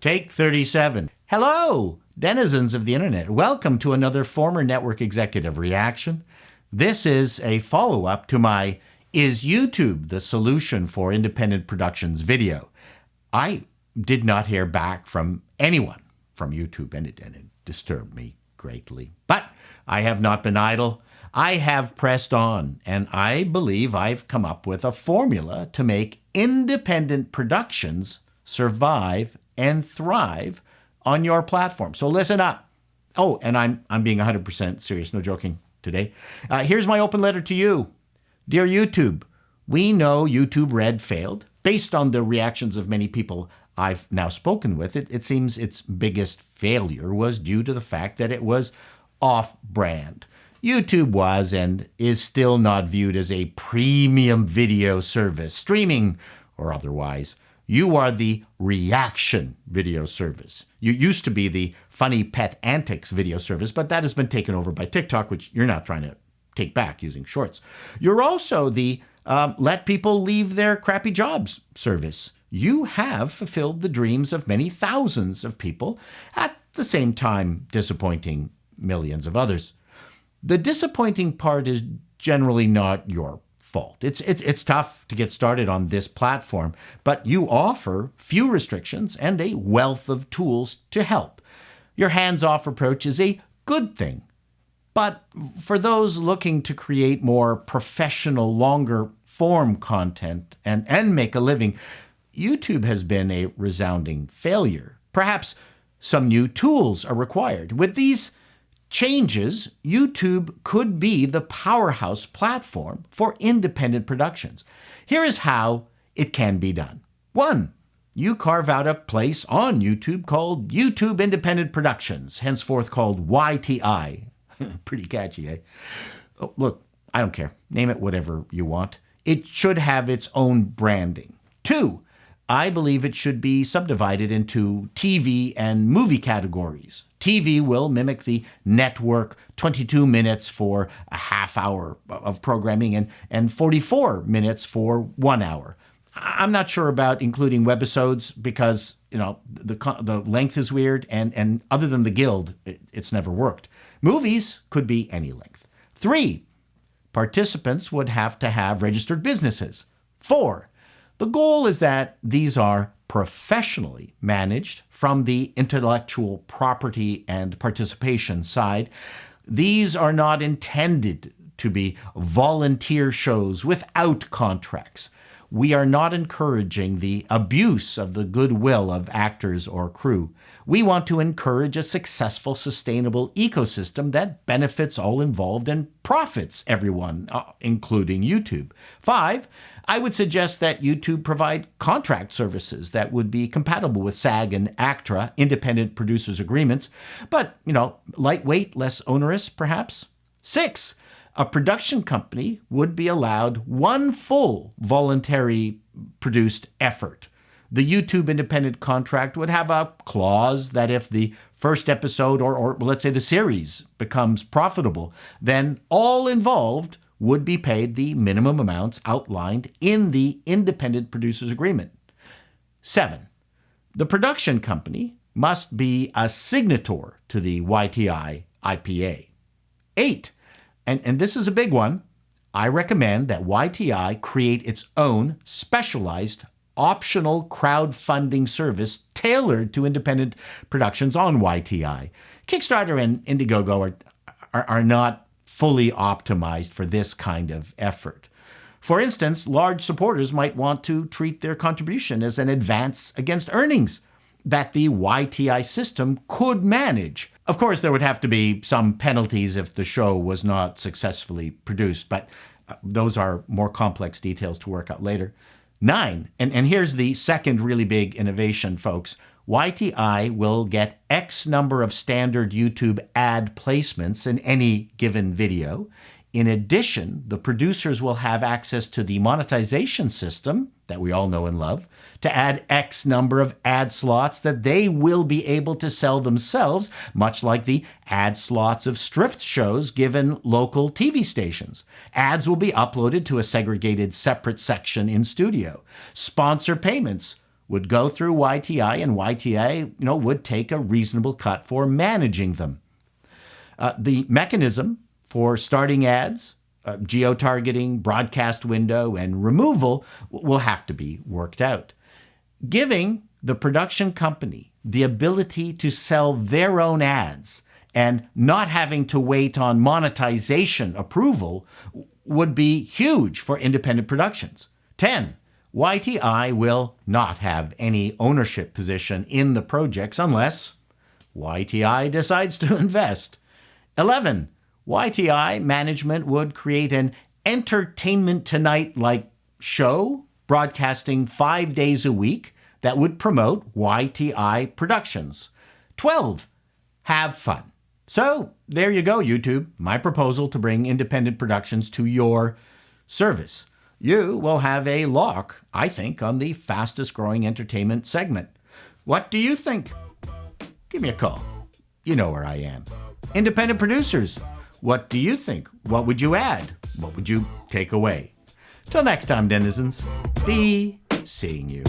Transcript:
Take 37. Hello, denizens of the internet. Welcome to another former network executive reaction. This is a follow-up to my Is YouTube the Solution for Independent Productions video. I did not hear back from anyone from YouTube, and it disturbed me greatly. But I have not been idle. I have pressed on, and I believe I've come up with a formula to make independent productions survive and thrive on your platform. So listen up. Oh, and I'm being 100% serious, no joking today. Here's my open letter to you. Dear YouTube, we know YouTube Red failed. Based on the reactions of many people I've now spoken with, it seems its biggest failure was due to the fact that it was off-brand. YouTube was and is still not viewed as a premium video service, streaming or otherwise. You are the reaction video service. You used to be the funny pet antics video service, but that has been taken over by TikTok, which you're now trying to take back using shorts. You're also the let people leave their crappy jobs service. You have fulfilled the dreams of many thousands of people, at the same time disappointing millions of others. The disappointing part is generally not your fault. It's tough to get started on this platform, but you offer few restrictions and a wealth of tools to help. Your hands-off approach is a good thing. But for those looking to create more professional, longer-form content and make a living, YouTube has been a resounding failure. Perhaps some new tools are required. With these changes, YouTube could be the powerhouse platform for independent productions. Here is how it can be done. 1. You carve out a place on YouTube called YouTube Independent Productions, henceforth called YTI. Pretty catchy, eh? Oh, look, I don't care. Name it whatever you want. It should have its own branding. 2. I believe it should be subdivided into TV and movie categories. TV will mimic the network 22 minutes for a half hour of programming and 44 minutes for 1 hour. I'm not sure about including webisodes because, the length is weird and other than the Guild, it's never worked. Movies could be any length. 3, participants would have to have registered businesses. 4, the goal is that these are professionally managed from the intellectual property and participation side. These are not intended to be volunteer shows without contracts. We are not encouraging the abuse of the goodwill of actors or crew. We want to encourage a successful, sustainable ecosystem that benefits all involved and profits everyone, including YouTube. 5, I would suggest that YouTube provide contract services that would be compatible with SAG and ACTRA, independent producers agreements, but, lightweight, less onerous, perhaps. 6, a production company would be allowed one full voluntary produced effort. The YouTube independent contract would have a clause that if the first episode or let's say the series becomes profitable, then all involved would be paid the minimum amounts outlined in the independent producers agreement. 7, the production company must be a signator to the YTI IPA. 8, and this is a big one, I recommend that YTI create its own specialized optional crowdfunding service tailored to independent productions on YTI. Kickstarter and Indiegogo are not fully optimized for this kind of effort. For instance, large supporters might want to treat their contribution as an advance against earnings that the YTI system could manage. Of course, there would have to be some penalties if the show was not successfully produced, but those are more complex details to work out later. 9, and here's the second really big innovation, folks. YTI will get X number of standard YouTube ad placements in any given video. In addition, the producers will have access to the monetization system that we all know and love to add X number of ad slots that they will be able to sell themselves, much like the ad slots of stripped shows given local TV stations. Ads will be uploaded to a segregated separate section in studio. Sponsor payments would go through YTI, and YTI, would take a reasonable cut for managing them. The mechanism for starting ads, geo-targeting, broadcast window, and removal will have to be worked out. Giving the production company the ability to sell their own ads and not having to wait on monetization approval would be huge for independent productions. 10. YTI will not have any ownership position in the projects unless YTI decides to invest. 11. YTI management would create an Entertainment Tonight-like show broadcasting 5 days a week that would promote YTI productions. 12. Have fun. So there you go, YouTube. My proposal to bring independent productions to your service. You will have a lock, I think, on the fastest growing entertainment segment. What do you think? Give me a call. You know where I am. Independent producers, what do you think? What would you add? What would you take away? Till next time, denizens, be seeing you.